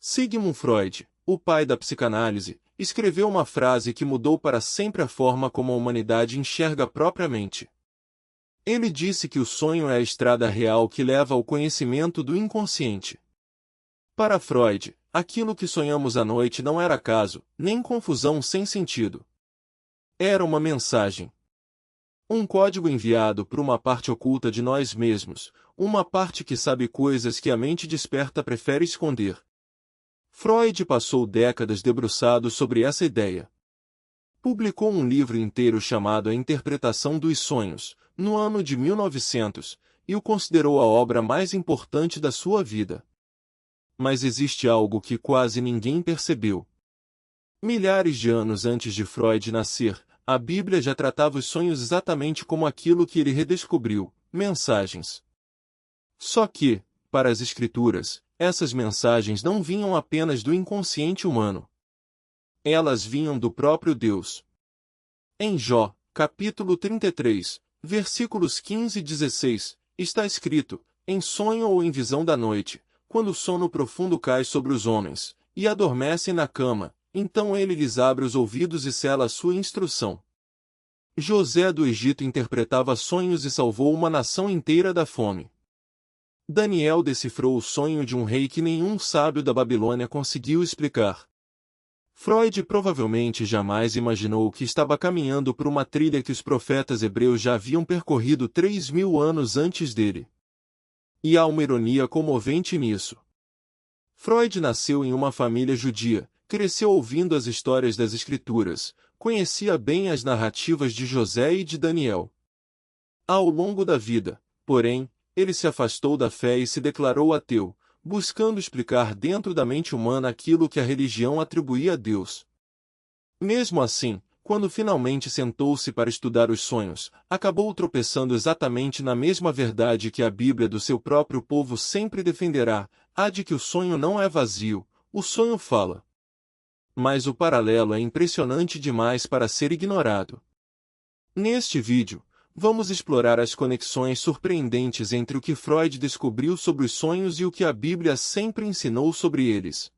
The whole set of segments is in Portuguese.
Sigmund Freud, o pai da psicanálise, escreveu uma frase que mudou para sempre a forma como a humanidade enxerga a própria mente. Ele disse que o sonho é a estrada real que leva ao conhecimento do inconsciente. Para Freud, aquilo que sonhamos à noite não era acaso, nem confusão sem sentido. Era uma mensagem. Um código enviado por uma parte oculta de nós mesmos, uma parte que sabe coisas que a mente desperta prefere esconder. Freud passou décadas debruçado sobre essa ideia. Publicou um livro inteiro chamado A Interpretação dos Sonhos, no ano de 1900, e o considerou a obra mais importante da sua vida. Mas existe algo que quase ninguém percebeu. Milhares de anos antes de Freud nascer, a Bíblia já tratava os sonhos exatamente como aquilo que ele redescobriu, mensagens. Só que, para as Escrituras, essas mensagens não vinham apenas do inconsciente humano. Elas vinham do próprio Deus. Em Jó, capítulo 33, versículos 15 e 16, está escrito: em sonho ou em visão da noite, quando o sono profundo cai sobre os homens, e adormecem na cama, então ele lhes abre os ouvidos e sela a sua instrução. José do Egito interpretava sonhos e salvou uma nação inteira da fome. Daniel decifrou o sonho de um rei que nenhum sábio da Babilônia conseguiu explicar. Freud provavelmente jamais imaginou que estava caminhando por uma trilha que os profetas hebreus já haviam percorrido 3.000 anos antes dele. E há uma ironia comovente nisso. Freud nasceu em uma família judia, cresceu ouvindo as histórias das Escrituras, conhecia bem as narrativas de José e de Daniel. Ao longo da vida, porém, ele se afastou da fé e se declarou ateu, buscando explicar dentro da mente humana aquilo que a religião atribuía a Deus. Mesmo assim, quando finalmente sentou-se para estudar os sonhos, acabou tropeçando exatamente na mesma verdade que a Bíblia do seu próprio povo sempre defenderá, a de que o sonho não é vazio, o sonho fala. Mas o paralelo é impressionante demais para ser ignorado. Neste vídeo, vamos explorar as conexões surpreendentes entre o que Freud descobriu sobre os sonhos e o que a Bíblia sempre ensinou sobre eles.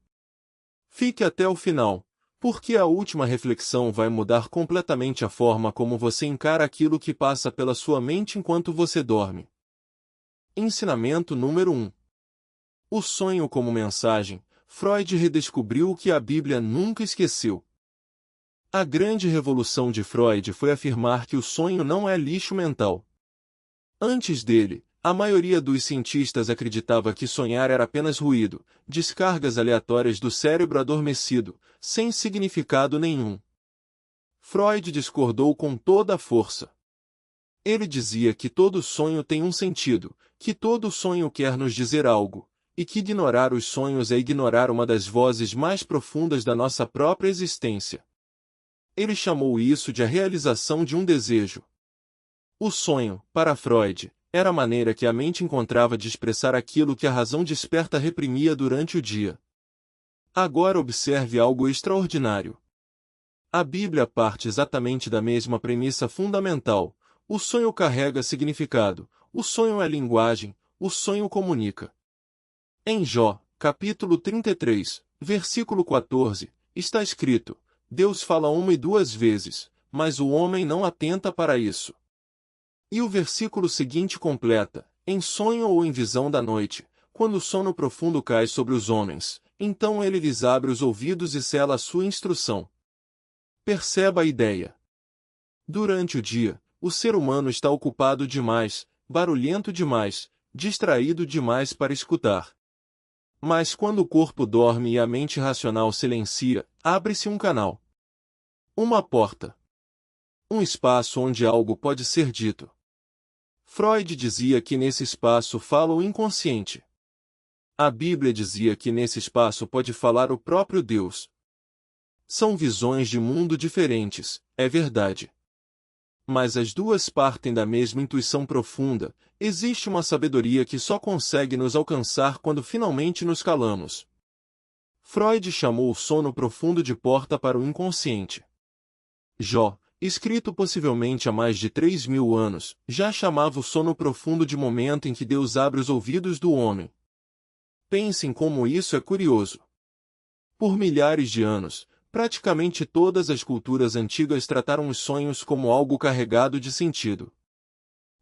Fique até o final, porque a última reflexão vai mudar completamente a forma como você encara aquilo que passa pela sua mente enquanto você dorme. Ensinamento número 1. O sonho como mensagem. Freud redescobriu o que a Bíblia nunca esqueceu. A grande revolução de Freud foi afirmar que o sonho não é lixo mental. Antes dele, a maioria dos cientistas acreditava que sonhar era apenas ruído, descargas aleatórias do cérebro adormecido, sem significado nenhum. Freud discordou com toda a força. Ele dizia que todo sonho tem um sentido, que todo sonho quer nos dizer algo, e que ignorar os sonhos é ignorar uma das vozes mais profundas da nossa própria existência. Ele chamou isso de a realização de um desejo. O sonho, para Freud, era a maneira que a mente encontrava de expressar aquilo que a razão desperta reprimia durante o dia. Agora observe algo extraordinário. A Bíblia parte exatamente da mesma premissa fundamental: o sonho carrega significado, o sonho é linguagem, o sonho comunica. Em Jó, capítulo 33, versículo 14, está escrito: Deus fala uma e duas vezes, mas o homem não atenta para isso. E o versículo seguinte completa: em sonho ou em visão da noite, quando o sono profundo cai sobre os homens, então ele lhes abre os ouvidos e sela a sua instrução. Perceba a ideia. Durante o dia, o ser humano está ocupado demais, barulhento demais, distraído demais para escutar. Mas quando o corpo dorme e a mente racional silencia, abre-se um canal. Uma porta. Um espaço onde algo pode ser dito. Freud dizia que nesse espaço fala o inconsciente. A Bíblia dizia que nesse espaço pode falar o próprio Deus. São visões de mundo diferentes, é verdade. Mas as duas partem da mesma intuição profunda. Existe uma sabedoria que só consegue nos alcançar quando finalmente nos calamos. Freud chamou o sono profundo de porta para o inconsciente. Jó, escrito possivelmente há mais de 3.000 anos, já chamava o sono profundo de momento em que Deus abre os ouvidos do homem. Pensem como isso é curioso. Por milhares de anos, praticamente todas as culturas antigas trataram os sonhos como algo carregado de sentido.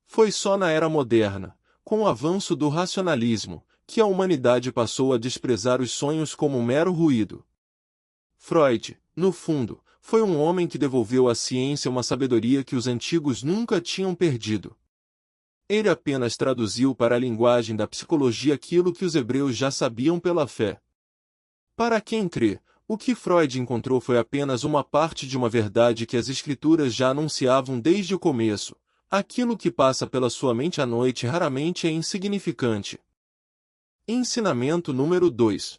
Foi só na era moderna, com o avanço do racionalismo, que a humanidade passou a desprezar os sonhos como um mero ruído. Freud, no fundo, foi um homem que devolveu à ciência uma sabedoria que os antigos nunca tinham perdido. Ele apenas traduziu para a linguagem da psicologia aquilo que os hebreus já sabiam pela fé. Para quem crê, o que Freud encontrou foi apenas uma parte de uma verdade que as escrituras já anunciavam desde o começo. Aquilo que passa pela sua mente à noite raramente é insignificante. Ensinamento número 2.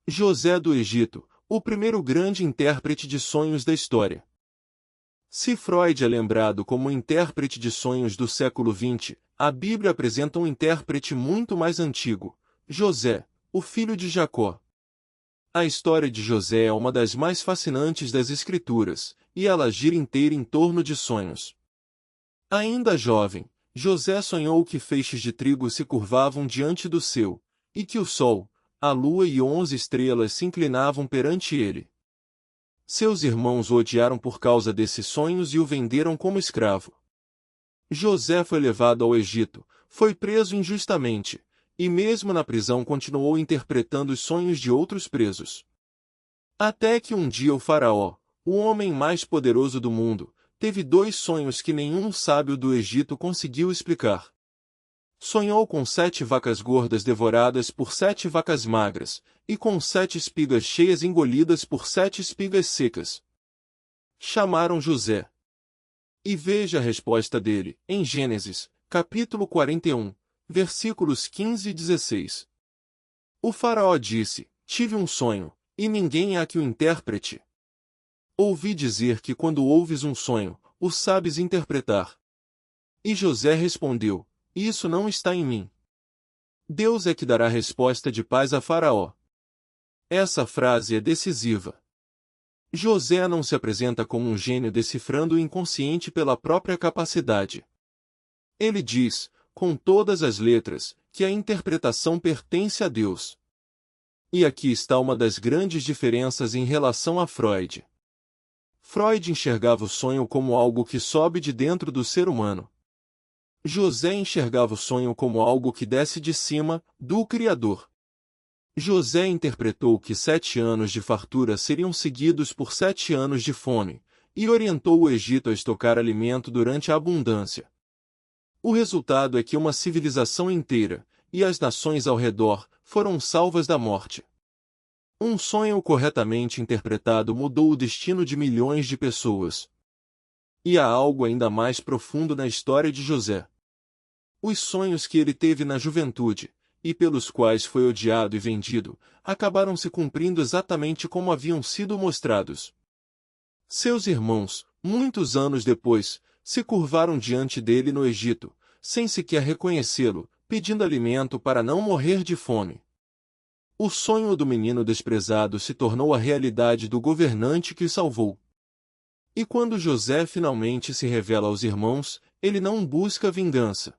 José do Egito, o primeiro grande intérprete de sonhos da história. Se Freud é lembrado como intérprete de sonhos do século XX, a Bíblia apresenta um intérprete muito mais antigo, José, o filho de Jacó. A história de José é uma das mais fascinantes das Escrituras, e ela gira inteira em torno de sonhos. Ainda jovem, José sonhou que feixes de trigo se curvavam diante do céu, e que o sol, a lua e 11 estrelas se inclinavam perante ele. Seus irmãos o odiaram por causa desses sonhos e o venderam como escravo. José foi levado ao Egito, foi preso injustamente, e mesmo na prisão continuou interpretando os sonhos de outros presos. Até que um dia o faraó, o homem mais poderoso do mundo, teve 2 sonhos que nenhum sábio do Egito conseguiu explicar. Sonhou com 7 vacas gordas devoradas por 7 vacas magras, e com 7 espigas cheias engolidas por 7 espigas secas. Chamaram José. E veja a resposta dele, em Gênesis, capítulo 41, versículos 15 e 16. O faraó disse, tive um sonho, e ninguém há que o interprete. Ouvi dizer que quando ouves um sonho, o sabes interpretar. E José respondeu, isso não está em mim. Deus é que dará resposta de paz a Faraó. Essa frase é decisiva. José não se apresenta como um gênio decifrando o inconsciente pela própria capacidade. Ele diz, com todas as letras, que a interpretação pertence a Deus. E aqui está uma das grandes diferenças em relação a Freud. Freud enxergava o sonho como algo que sobe de dentro do ser humano. José enxergava o sonho como algo que desce de cima, do Criador. José interpretou que 7 anos de fartura seriam seguidos por 7 anos de fome, e orientou o Egito a estocar alimento durante a abundância. O resultado é que uma civilização inteira, e as nações ao redor, foram salvas da morte. Um sonho corretamente interpretado mudou o destino de milhões de pessoas. E há algo ainda mais profundo na história de José. Os sonhos que ele teve na juventude, e pelos quais foi odiado e vendido, acabaram se cumprindo exatamente como haviam sido mostrados. Seus irmãos, muitos anos depois, se curvaram diante dele no Egito, sem sequer reconhecê-lo, pedindo alimento para não morrer de fome. O sonho do menino desprezado se tornou a realidade do governante que o salvou. E quando José finalmente se revela aos irmãos, ele não busca vingança.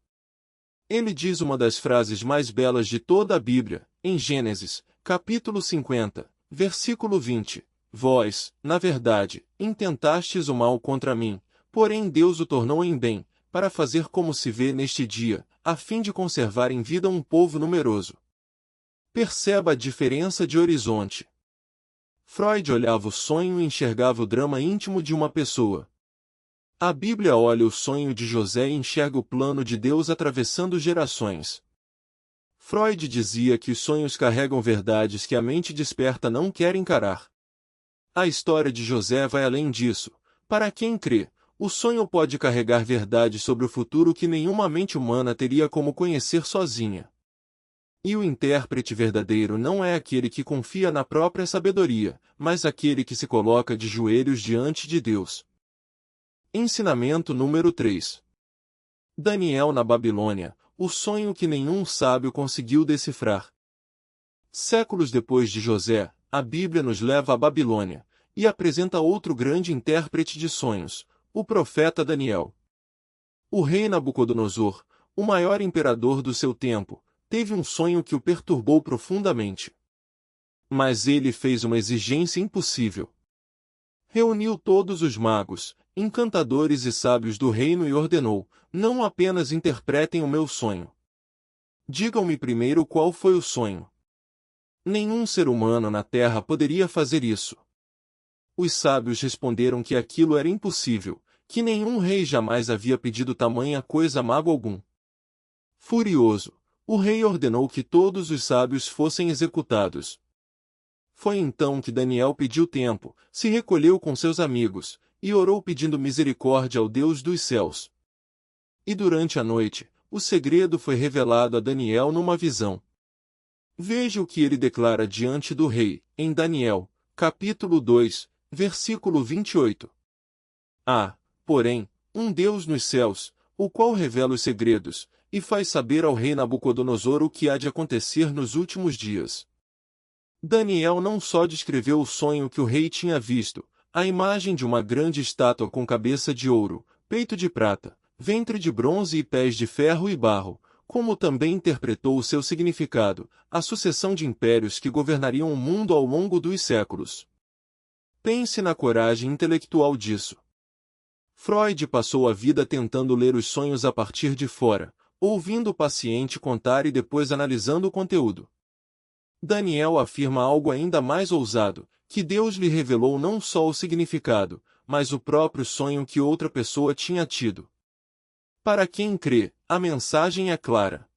Ele diz uma das frases mais belas de toda a Bíblia, em Gênesis, capítulo 50, versículo 20. Vós, na verdade, intentastes o mal contra mim, porém Deus o tornou em bem, para fazer como se vê neste dia, a fim de conservar em vida um povo numeroso. Perceba a diferença de horizonte. Freud olhava o sonho e enxergava o drama íntimo de uma pessoa. A Bíblia olha o sonho de José e enxerga o plano de Deus atravessando gerações. Freud dizia que os sonhos carregam verdades que a mente desperta não quer encarar. A história de José vai além disso. Para quem crê, o sonho pode carregar verdades sobre o futuro que nenhuma mente humana teria como conhecer sozinha. E o intérprete verdadeiro não é aquele que confia na própria sabedoria, mas aquele que se coloca de joelhos diante de Deus. Ensinamento número 3. Daniel na Babilônia, o sonho que nenhum sábio conseguiu decifrar. Séculos depois de José, a Bíblia nos leva à Babilônia, e apresenta outro grande intérprete de sonhos, o profeta Daniel. O rei Nabucodonosor, o maior imperador do seu tempo, teve um sonho que o perturbou profundamente. Mas ele fez uma exigência impossível. Reuniu todos os magos, encantadores e sábios do reino e ordenou: não apenas interpretem o meu sonho. Digam-me primeiro qual foi o sonho. Nenhum ser humano na Terra poderia fazer isso. Os sábios responderam que aquilo era impossível, que nenhum rei jamais havia pedido tamanha coisa a mago algum. Furioso, o rei ordenou que todos os sábios fossem executados. Foi então que Daniel pediu tempo, se recolheu com seus amigos, e orou pedindo misericórdia ao Deus dos céus. E durante a noite, o segredo foi revelado a Daniel numa visão. Veja o que ele declara diante do rei, em Daniel, capítulo 2, versículo 28. Há, porém, um Deus nos céus, o qual revela os segredos, e faz saber ao rei Nabucodonosor o que há de acontecer nos últimos dias. Daniel não só descreveu o sonho que o rei tinha visto, a imagem de uma grande estátua com cabeça de ouro, peito de prata, ventre de bronze e pés de ferro e barro, como também interpretou o seu significado, a sucessão de impérios que governariam o mundo ao longo dos séculos. Pense na coragem intelectual disso. Freud passou a vida tentando ler os sonhos a partir de fora, ouvindo o paciente contar e depois analisando o conteúdo. Daniel afirma algo ainda mais ousado, que Deus lhe revelou não só o significado, mas o próprio sonho que outra pessoa tinha tido. Para quem crê, a mensagem é clara.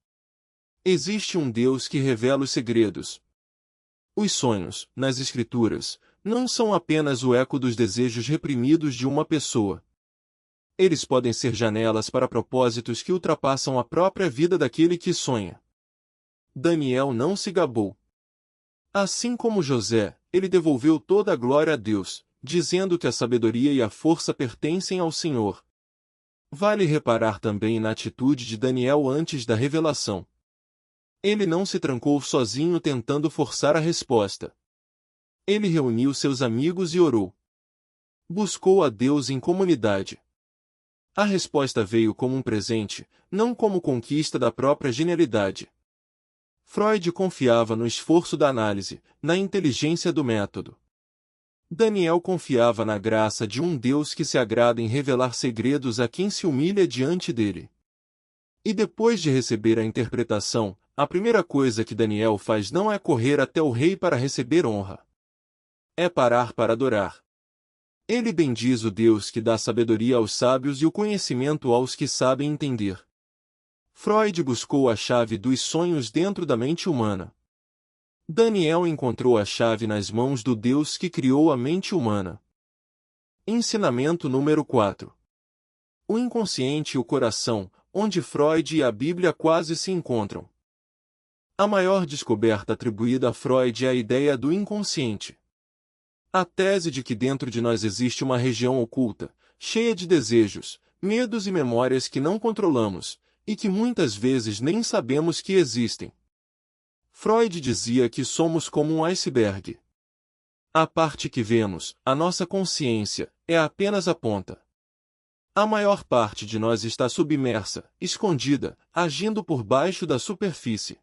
Existe um Deus que revela os segredos. Os sonhos, nas Escrituras, não são apenas o eco dos desejos reprimidos de uma pessoa. Eles podem ser janelas para propósitos que ultrapassam a própria vida daquele que sonha. Daniel não se gabou. Assim como José, ele devolveu toda a glória a Deus, dizendo que a sabedoria e a força pertencem ao Senhor. Vale reparar também na atitude de Daniel antes da revelação. Ele não se trancou sozinho tentando forçar a resposta. Ele reuniu seus amigos e orou. Buscou a Deus em comunidade. A resposta veio como um presente, não como conquista da própria genialidade. Freud confiava no esforço da análise, na inteligência do método. Daniel confiava na graça de um Deus que se agrada em revelar segredos a quem se humilha diante dele. E depois de receber a interpretação, a primeira coisa que Daniel faz não é correr até o rei para receber honra. É parar para adorar. Ele bendiz o Deus que dá sabedoria aos sábios e o conhecimento aos que sabem entender. Freud buscou a chave dos sonhos dentro da mente humana. Daniel encontrou a chave nas mãos do Deus que criou a mente humana. Ensinamento número 4. O inconsciente e o coração, onde Freud e a Bíblia quase se encontram. A maior descoberta atribuída a Freud é a ideia do inconsciente. A tese de que dentro de nós existe uma região oculta, cheia de desejos, medos e memórias que não controlamos, e que muitas vezes nem sabemos que existem. Freud dizia que somos como um iceberg. A parte que vemos, a nossa consciência, é apenas a ponta. A maior parte de nós está submersa, escondida, agindo por baixo da superfície.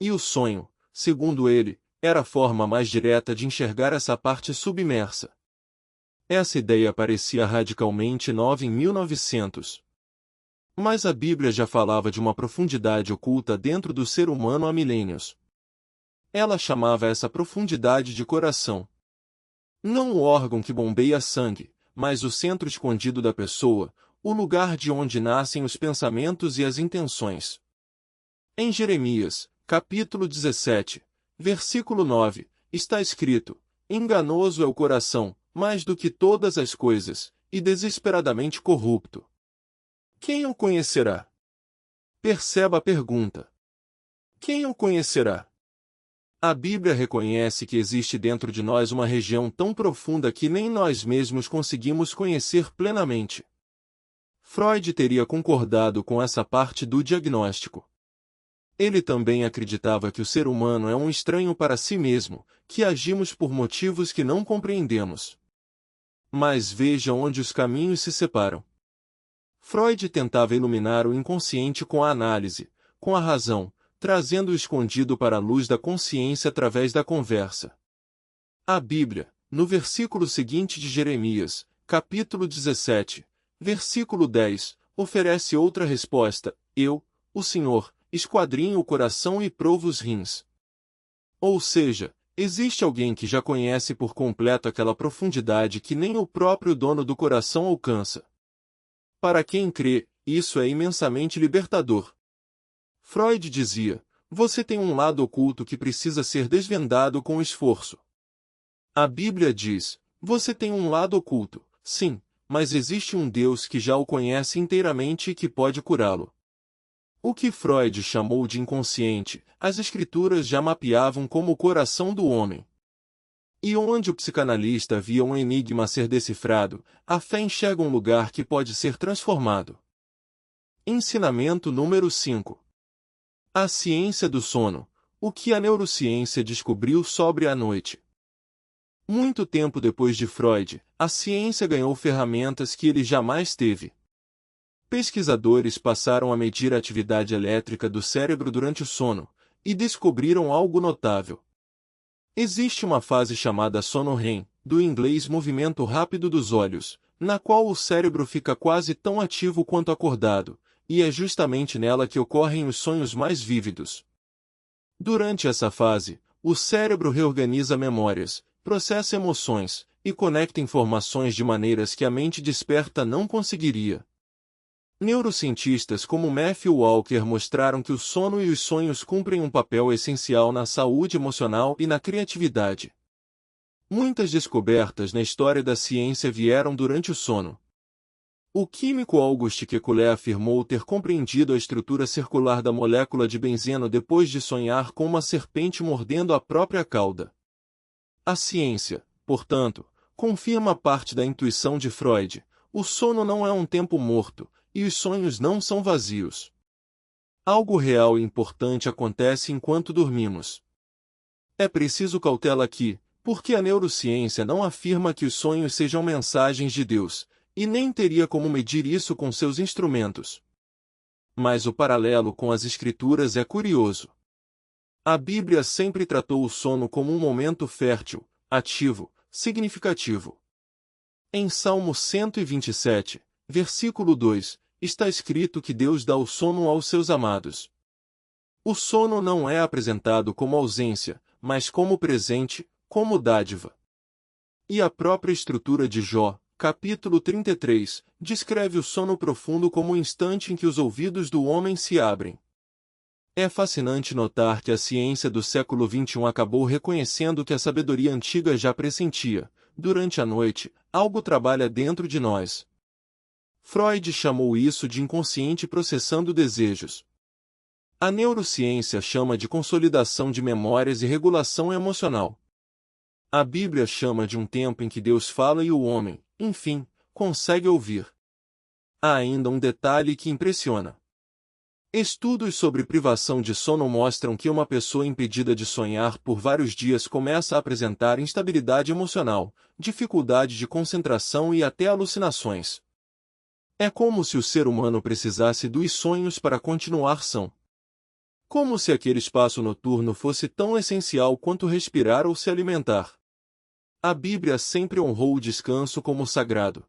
E o sonho, segundo ele, era a forma mais direta de enxergar essa parte submersa. Essa ideia parecia radicalmente nova em 1900. Mas a Bíblia já falava de uma profundidade oculta dentro do ser humano há milênios. Ela chamava essa profundidade de coração. Não o órgão que bombeia sangue, mas o centro escondido da pessoa, o lugar de onde nascem os pensamentos e as intenções. Em Jeremias, capítulo 17, versículo 9, está escrito: enganoso é o coração, mais do que todas as coisas, e desesperadamente corrupto. Quem o conhecerá? Perceba a pergunta. Quem o conhecerá? A Bíblia reconhece que existe dentro de nós uma região tão profunda que nem nós mesmos conseguimos conhecer plenamente. Freud teria concordado com essa parte do diagnóstico. Ele também acreditava que o ser humano é um estranho para si mesmo, que agimos por motivos que não compreendemos. Mas veja onde os caminhos se separam. Freud tentava iluminar o inconsciente com a análise, com a razão, trazendo o escondido para a luz da consciência através da conversa. A Bíblia, no versículo seguinte de Jeremias, capítulo 17, versículo 10, oferece outra resposta: eu, o Senhor, esquadrinho o coração e provo os rins. Ou seja, existe alguém que já conhece por completo aquela profundidade que nem o próprio dono do coração alcança. Para quem crê, isso é imensamente libertador. Freud dizia: você tem um lado oculto que precisa ser desvendado com esforço. A Bíblia diz: você tem um lado oculto, sim, mas existe um Deus que já o conhece inteiramente e que pode curá-lo. O que Freud chamou de inconsciente, as Escrituras já mapeavam como o coração do homem. E onde o psicanalista via um enigma a ser decifrado, a fé enxerga um lugar que pode ser transformado. Ensinamento número 5. A ciência do sono. O que a neurociência descobriu sobre a noite. Muito tempo depois de Freud, a ciência ganhou ferramentas que ele jamais teve. Pesquisadores passaram a medir a atividade elétrica do cérebro durante o sono, e descobriram algo notável. Existe uma fase chamada sono REM, do inglês movimento rápido dos olhos, na qual o cérebro fica quase tão ativo quanto acordado, e é justamente nela que ocorrem os sonhos mais vívidos. Durante essa fase, o cérebro reorganiza memórias, processa emoções, e conecta informações de maneiras que a mente desperta não conseguiria. Neurocientistas como Matthew Walker mostraram que o sono e os sonhos cumprem um papel essencial na saúde emocional e na criatividade. Muitas descobertas na história da ciência vieram durante o sono. O químico Auguste Kekulé afirmou ter compreendido a estrutura circular da molécula de benzeno depois de sonhar com uma serpente mordendo a própria cauda. A ciência, portanto, confirma parte da intuição de Freud: o sono não é um tempo morto, e os sonhos não são vazios. Algo real e importante acontece enquanto dormimos. É preciso cautela aqui, porque a neurociência não afirma que os sonhos sejam mensagens de Deus, e nem teria como medir isso com seus instrumentos. Mas o paralelo com as Escrituras é curioso. A Bíblia sempre tratou o sono como um momento fértil, ativo, significativo. Em Salmo 127, versículo 2, está escrito que Deus dá o sono aos seus amados. O sono não é apresentado como ausência, mas como presente, como dádiva. E a própria estrutura de Jó, capítulo 33, descreve o sono profundo como o instante em que os ouvidos do homem se abrem. É fascinante notar que a ciência do século XXI acabou reconhecendo que a sabedoria antiga já pressentia: durante a noite, algo trabalha dentro de nós. Freud chamou isso de inconsciente processando desejos. A neurociência chama de consolidação de memórias e regulação emocional. A Bíblia chama de um tempo em que Deus fala e o homem, enfim, consegue ouvir. Há ainda um detalhe que impressiona. Estudos sobre privação de sono mostram que uma pessoa impedida de sonhar por vários dias começa a apresentar instabilidade emocional, dificuldade de concentração e até alucinações. É como se o ser humano precisasse dos sonhos para continuar são. Como se aquele espaço noturno fosse tão essencial quanto respirar ou se alimentar. A Bíblia sempre honrou o descanso como sagrado.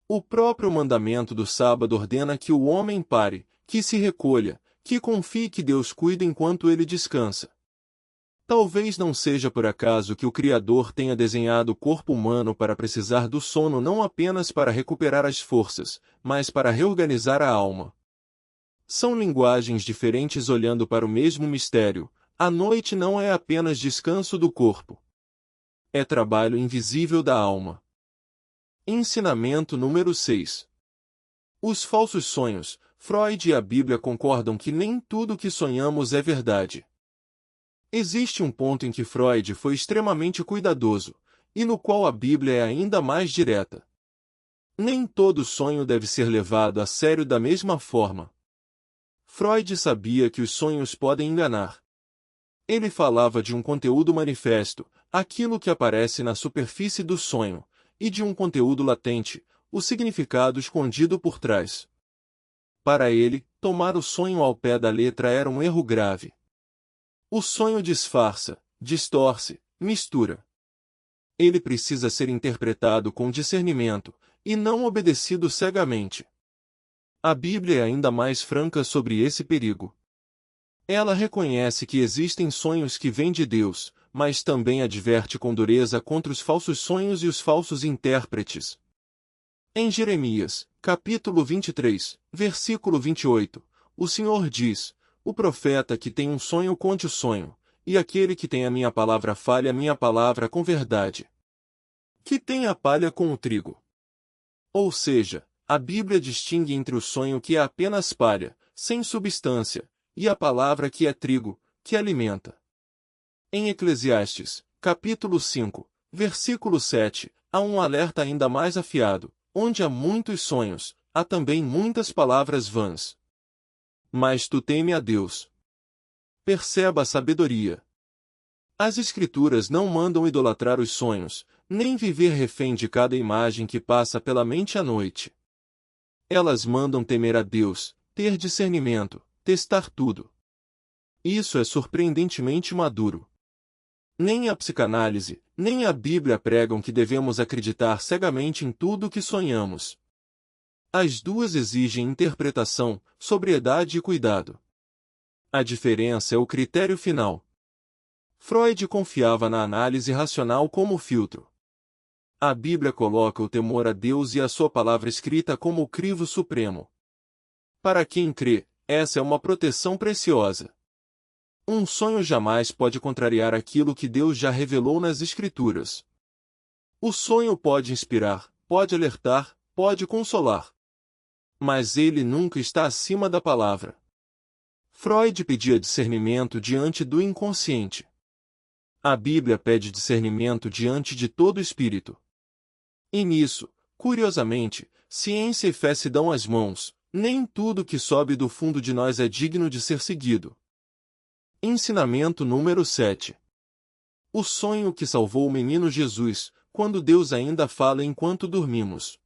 O próprio mandamento do sábado ordena que o homem pare, que se recolha, que confie que Deus cuida enquanto ele descansa. Talvez não seja por acaso que o Criador tenha desenhado o corpo humano para precisar do sono não apenas para recuperar as forças, mas para reorganizar a alma. São linguagens diferentes olhando para o mesmo mistério. A noite não é apenas descanso do corpo. É trabalho invisível da alma. Ensinamento número 6. Os falsos sonhos. Freud e a Bíblia concordam que nem tudo o que sonhamos é verdade. Existe um ponto em que Freud foi extremamente cuidadoso, e no qual a Bíblia é ainda mais direta. Nem todo sonho deve ser levado a sério da mesma forma. Freud sabia que os sonhos podem enganar. Ele falava de um conteúdo manifesto, aquilo que aparece na superfície do sonho, e de um conteúdo latente, o significado escondido por trás. Para ele, tomar o sonho ao pé da letra era um erro grave. O sonho disfarça, distorce, mistura. Ele precisa ser interpretado com discernimento, e não obedecido cegamente. A Bíblia é ainda mais franca sobre esse perigo. Ela reconhece que existem sonhos que vêm de Deus, mas também adverte com dureza contra os falsos sonhos e os falsos intérpretes. Em Jeremias, capítulo 23, versículo 28, o Senhor diz: o profeta que tem um sonho conte o sonho, e aquele que tem a minha palavra fale a minha palavra com verdade. Que tem a palha com o trigo. Ou seja, a Bíblia distingue entre o sonho que é apenas palha, sem substância, e a palavra que é trigo, que alimenta. Em Eclesiastes, capítulo 5, versículo 7, há um alerta ainda mais afiado: onde há muitos sonhos, há também muitas palavras vãs. Mas tu teme a Deus. Perceba a sabedoria. As Escrituras não mandam idolatrar os sonhos, nem viver refém de cada imagem que passa pela mente à noite. Elas mandam temer a Deus, ter discernimento, testar tudo. Isso é surpreendentemente maduro. Nem a psicanálise, nem a Bíblia pregam que devemos acreditar cegamente em tudo o que sonhamos. As duas exigem interpretação, sobriedade e cuidado. A diferença é o critério final. Freud confiava na análise racional como filtro. A Bíblia coloca o temor a Deus e a sua palavra escrita como o crivo supremo. Para quem crê, essa é uma proteção preciosa. Um sonho jamais pode contrariar aquilo que Deus já revelou nas Escrituras. O sonho pode inspirar, pode alertar, pode consolar. Mas ele nunca está acima da palavra. Freud pedia discernimento diante do inconsciente. A Bíblia pede discernimento diante de todo espírito. E nisso, curiosamente, ciência e fé se dão as mãos. Nem tudo que sobe do fundo de nós é digno de ser seguido. Ensinamento número 7. O sonho que salvou o menino Jesus, quando Deus ainda fala enquanto dormimos.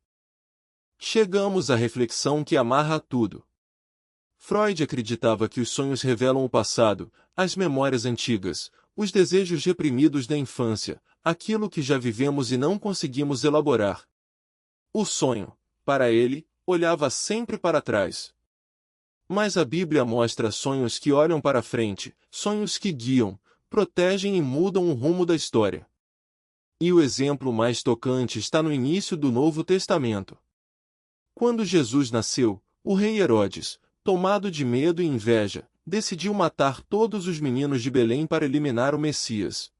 Chegamos à reflexão que amarra tudo. Freud acreditava que os sonhos revelam o passado, as memórias antigas, os desejos reprimidos da infância, aquilo que já vivemos e não conseguimos elaborar. O sonho, para ele, olhava sempre para trás. Mas a Bíblia mostra sonhos que olham para frente, sonhos que guiam, protegem e mudam o rumo da história. E o exemplo mais tocante está no início do Novo Testamento. Quando Jesus nasceu, o rei Herodes, tomado de medo e inveja, decidiu matar todos os meninos de Belém para eliminar o Messias.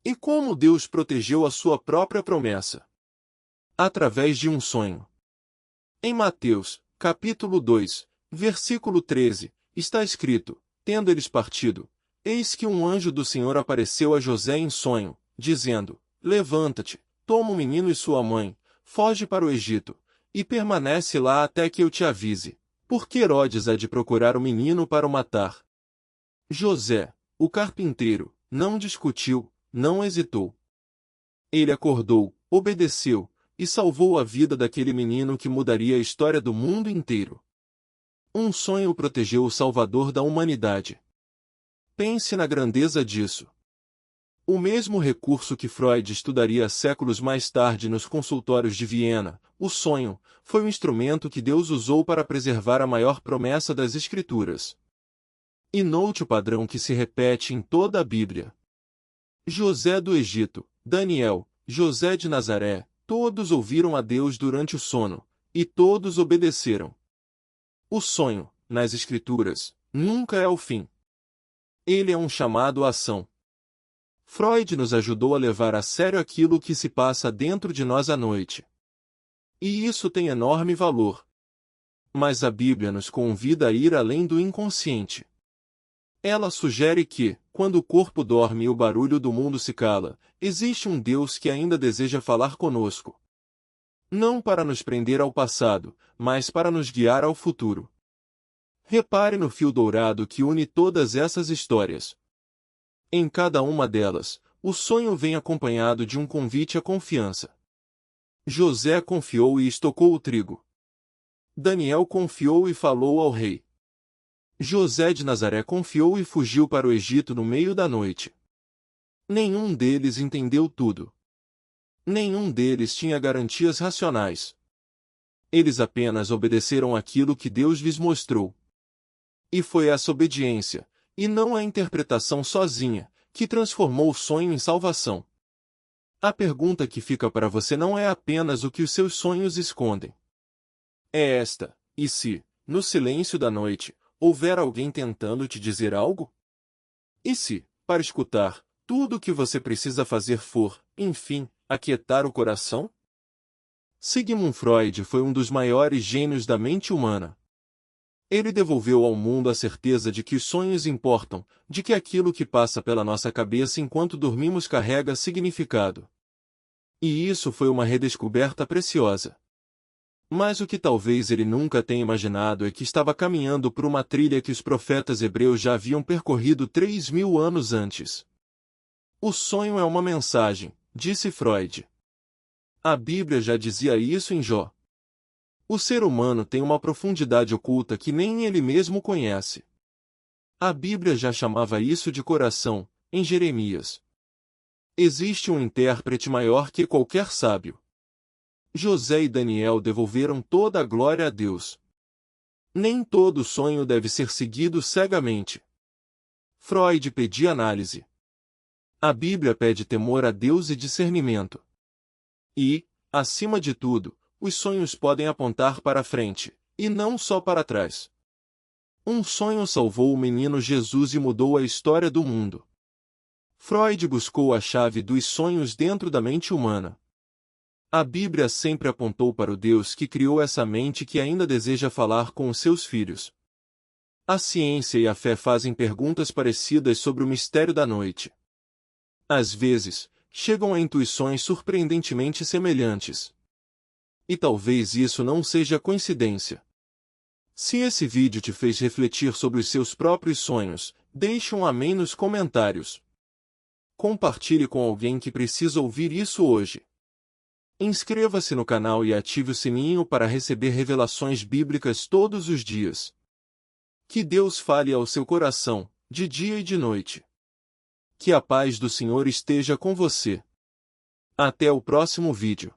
E como Deus protegeu a sua própria promessa? Através de um sonho. Em Mateus, capítulo 2, versículo 13, está escrito: tendo eles partido, eis que um anjo do Senhor apareceu a José em sonho, dizendo: levanta-te, toma o menino e sua mãe, foge para o Egito, e permanece lá até que eu te avise, porque Herodes há de procurar o menino para o matar. José, o carpinteiro, não discutiu, não hesitou. Ele acordou, obedeceu, e salvou a vida daquele menino que mudaria a história do mundo inteiro. Um sonho protegeu o Salvador da humanidade. Pense na grandeza disso. O mesmo recurso que Freud estudaria séculos mais tarde nos consultórios de Viena, o sonho, foi o instrumento que Deus usou para preservar a maior promessa das Escrituras. E note o padrão que se repete em toda a Bíblia. José do Egito, Daniel, José de Nazaré, todos ouviram a Deus durante o sono, e todos obedeceram. O sonho, nas Escrituras, nunca é o fim. Ele é um chamado à ação. Freud nos ajudou a levar a sério aquilo que se passa dentro de nós à noite. E isso tem enorme valor. Mas a Bíblia nos convida a ir além do inconsciente. Ela sugere que, quando o corpo dorme e o barulho do mundo se cala, existe um Deus que ainda deseja falar conosco. Não para nos prender ao passado, mas para nos guiar ao futuro. Repare no fio dourado que une todas essas histórias. Em cada uma delas, o sonho vem acompanhado de um convite à confiança. José confiou e estocou o trigo. Daniel confiou e falou ao rei. José de Nazaré confiou e fugiu para o Egito no meio da noite. Nenhum deles entendeu tudo. Nenhum deles tinha garantias racionais. Eles apenas obedeceram aquilo que Deus lhes mostrou. E foi essa obediência, e não a interpretação sozinha, que transformou o sonho em salvação. A pergunta que fica para você não é apenas o que os seus sonhos escondem. É esta: e se, no silêncio da noite, houver alguém tentando te dizer algo? E se, para escutar, tudo o que você precisa fazer for, enfim, aquietar o coração? Sigmund Freud foi um dos maiores gênios da mente humana. Ele devolveu ao mundo a certeza de que os sonhos importam, de que aquilo que passa pela nossa cabeça enquanto dormimos carrega significado. E isso foi uma redescoberta preciosa. Mas o que talvez ele nunca tenha imaginado é que estava caminhando por uma trilha que os profetas hebreus já haviam percorrido 3.000 anos antes. O sonho é uma mensagem, disse Freud. A Bíblia já dizia isso em Jó. O ser humano tem uma profundidade oculta que nem ele mesmo conhece. A Bíblia já chamava isso de coração, em Jeremias. Existe um intérprete maior que qualquer sábio. José e Daniel devolveram toda a glória a Deus. Nem todo sonho deve ser seguido cegamente. Freud pedia análise. A Bíblia pede temor a Deus e discernimento. E, acima de tudo, os sonhos podem apontar para frente, e não só para trás. Um sonho salvou o menino Jesus e mudou a história do mundo. Freud buscou a chave dos sonhos dentro da mente humana. A Bíblia sempre apontou para o Deus que criou essa mente que ainda deseja falar com os seus filhos. A ciência e a fé fazem perguntas parecidas sobre o mistério da noite. Às vezes, chegam a intuições surpreendentemente semelhantes. E talvez isso não seja coincidência. Se esse vídeo te fez refletir sobre os seus próprios sonhos, deixe um amém nos comentários. Compartilhe com alguém que precisa ouvir isso hoje. Inscreva-se no canal e ative o sininho para receber revelações bíblicas todos os dias. Que Deus fale ao seu coração, de dia e de noite. Que a paz do Senhor esteja com você. Até o próximo vídeo.